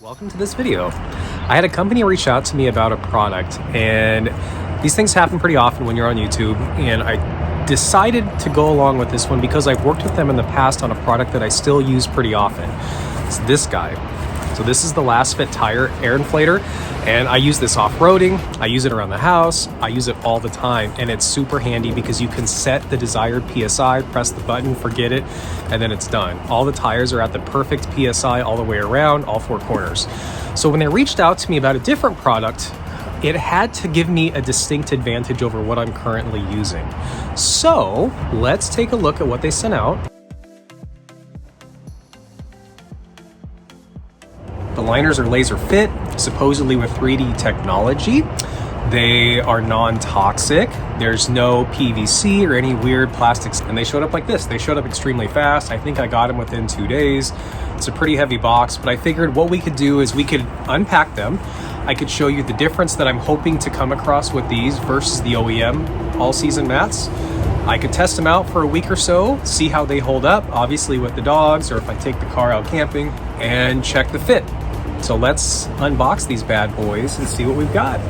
Welcome to this video. I had a company reach out to me about a product, and these things happen pretty often when you're on YouTube, and I decided to go along with this one because I've worked with them in the past on a product that I still use pretty often. It's this guy. So this is the Lasfit tire air inflator, and I use this off-roading, I use it around the house, I use it all the time, and it's super handy because you can set the desired PSI, press the button, forget it, and then it's done. All the tires are at the perfect PSI all the way around, all four corners. So when they reached out to me about a different product, it had to give me a distinct advantage over what I'm currently using. So let's take a look at what they sent out. The liners are laser fit, supposedly with 3D technology. They are non-toxic. There's no PVC or any weird plastics. And they showed up like this. They showed up extremely fast. I think I got them within 2 days. It's a pretty heavy box, but I figured what we could do is we could unpack them. I could show you the difference that I'm hoping to come across with these versus the OEM all-season mats. I could test them out for a week or so, see how they hold up, obviously with the dogs, or if I take the car out camping, and check the fit. So let's unbox these bad boys and see what we've got.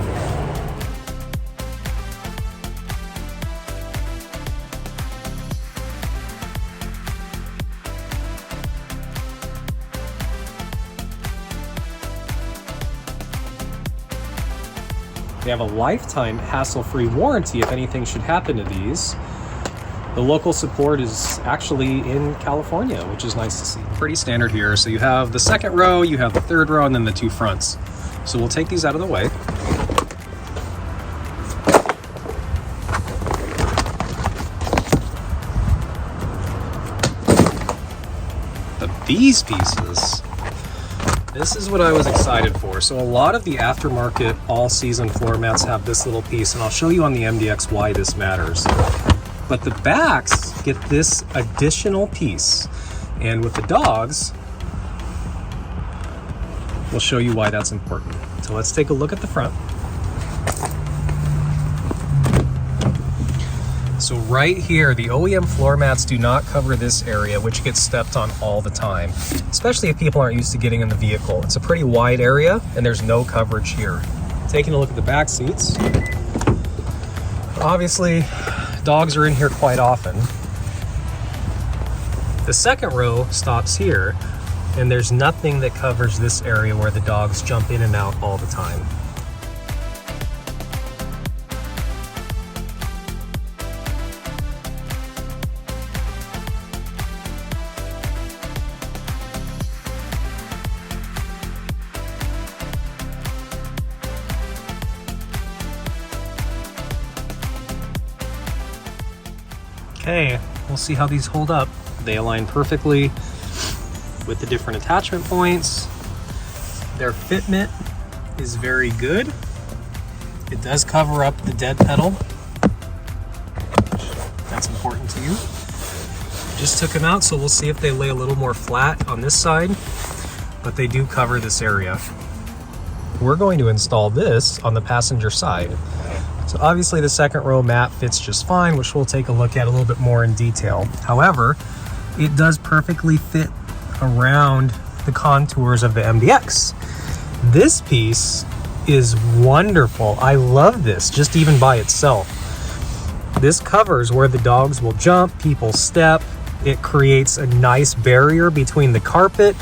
They have a lifetime hassle-free warranty if anything should happen to these. The local support is actually in California, which is nice to see. Pretty standard here. So you have the second row, you have the third row, and then the two fronts. So we'll take these out of the way. But these pieces, this is what I was excited for. So a lot of the aftermarket all-season floor mats have this little piece, and I'll show you on the MDX why this matters. But the backs get this additional piece. And with the dogs, we'll show you why that's important. So let's take a look at the front. So right here, the OEM floor mats do not cover this area, which gets stepped on all the time, especially if people aren't used to getting in the vehicle. It's a pretty wide area, and there's no coverage here. Taking a look at the back seats. Obviously, dogs are in here quite often. The second row stops here, and there's nothing that covers this area where the dogs jump in and out all the time. Okay, we'll see how these hold up. They align perfectly with the different attachment points. Their fitment is very good. It does cover up the dead pedal. That's important to you. Just took them out, so we'll see if they lay a little more flat on this side, but they do cover this area. We're going to install this on the passenger side. So obviously the second row mat fits just fine, which we'll take a look at a little bit more in detail. However, it does perfectly fit around the contours of the MDX. This piece is wonderful. I love this, just even by itself. This covers where the dogs will jump, people step. It creates a nice barrier between the carpet.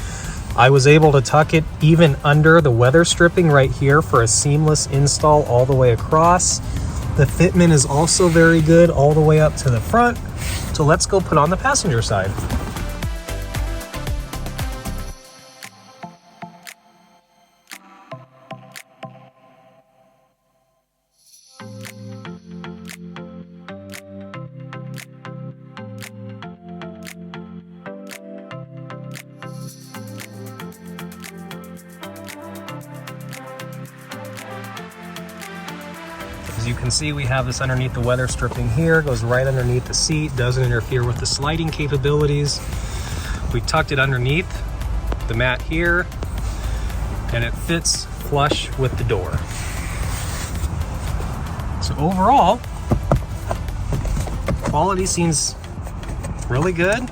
I was able to tuck it even under the weather stripping right here for a seamless install all the way across. The fitment is also very good all the way up to the front. So let's go put on the passenger side. As you can see, we have this underneath the weather stripping here, goes right underneath the seat, doesn't interfere with the sliding capabilities. We tucked it underneath the mat here, and it fits flush with the door. So overall, quality seems really good.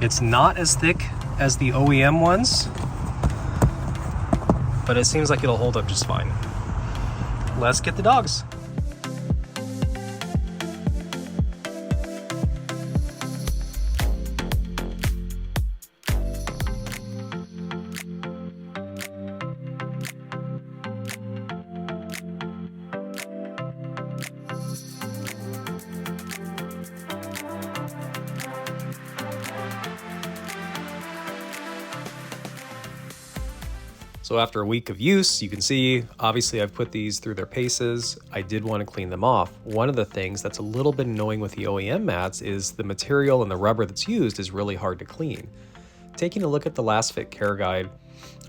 It's not as thick as the OEM ones. but it seems like it'll hold up just fine. Let's get the dogs. So after a week of use, you can see, obviously I've put these through their paces. I did want to clean them off. One of the things that's a little bit annoying with the OEM mats is the material and the rubber that's used is really hard to clean. Taking a look at the Lasfit care guide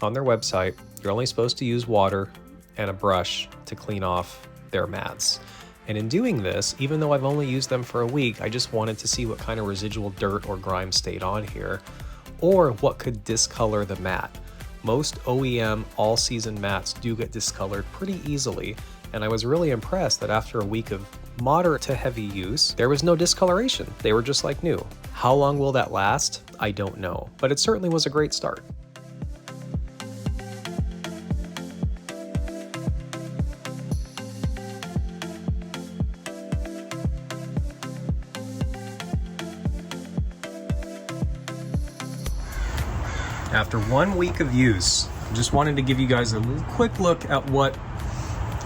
on their website, you're only supposed to use water and a brush to clean off their mats. And in doing this, even though I've only used them for a week, I just wanted to see what kind of residual dirt or grime stayed on here, or what could discolor the mat. Most OEM all-season mats do get discolored pretty easily, and I was really impressed that after a week of moderate to heavy use, there was no discoloration. They were just like new. How long will that last? I don't know, but it certainly was a great start. After 1 week of use, I just wanted to give you guys a quick look at what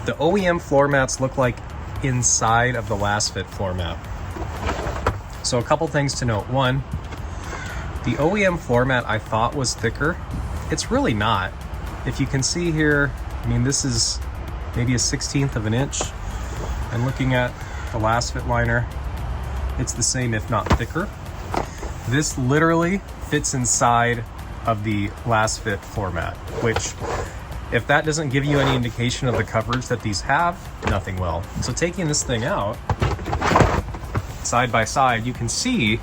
the OEM floor mats look like inside of the Lasfit floor mat. So a couple things to note. One, the OEM floor mat I thought was thicker. It's really not. If you can see here, I mean, this is maybe a 1/16 of an inch. And looking at the Lasfit liner, it's the same, if not thicker. This literally fits inside of the Lasfit floor mat, which, if that doesn't give you any indication of the coverage that these have, nothing will. So taking this thing out, side by side, you can see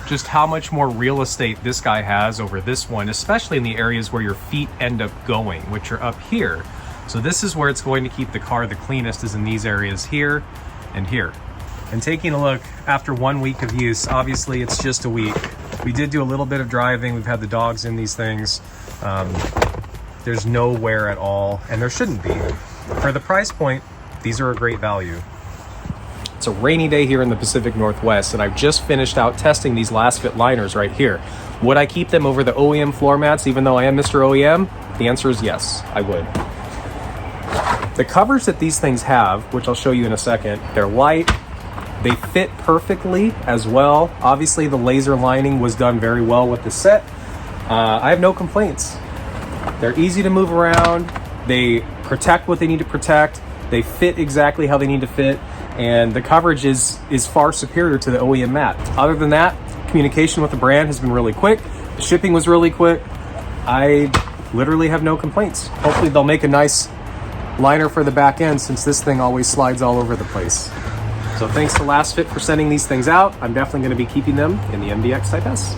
just how much more real estate this guy has over this one, especially in the areas where your feet end up going, which are up here. So this is where it's going to keep the car the cleanest, is in these areas here and here. And taking a look after 1 week of use, obviously it's just a week. We did do a little bit of driving. We've had the dogs in these things. There's no wear at all, and there shouldn't be. For the price point, these are a great value. It's a rainy day here in the Pacific Northwest, and I've just finished out testing these Lasfit liners right here. Would I keep them over the OEM floor mats, even though I am Mr. OEM? The answer is yes, I would. The coverage that these things have, which I'll show you in a second, they're light. They fit perfectly as well. Obviously, the laser lining was done very well with the set. I have no complaints. They're easy to move around. They protect what they need to protect. They fit exactly how they need to fit. And the coverage is far superior to the OEM mat. Other than that, communication with the brand has been really quick. The shipping was really quick. I literally have no complaints. Hopefully they'll make a nice liner for the back end, since this thing always slides all over the place. So thanks to Lasfit for sending these things out. I'm definitely going to be keeping them in the MDX Type S.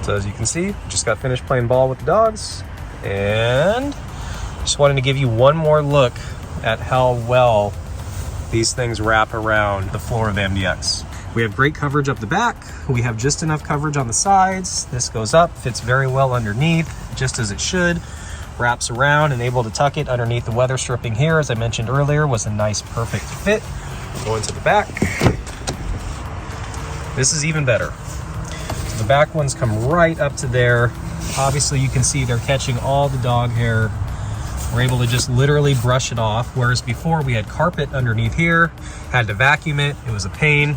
So as you can see, just got finished playing ball with the dogs, and just wanted to give you one more look at how well these things wrap around the floor of the MDX. We have great coverage up the back. We have just enough coverage on the sides. This goes up, fits very well underneath, just as it should. Wraps around and able to tuck it underneath the weather stripping here, as I mentioned earlier, was a nice perfect fit. Going to the back. This is even better. So the back ones come right up to there. Obviously you can see they're catching all the dog hair. We're able to just literally brush it off, whereas before we had carpet underneath here, had to vacuum it, it was a pain.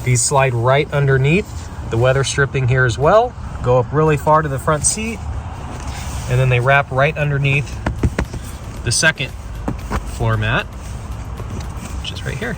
These slide right underneath the weather stripping here as well, go up really far to the front seat, and then they wrap right underneath the second floor mat, which is right here.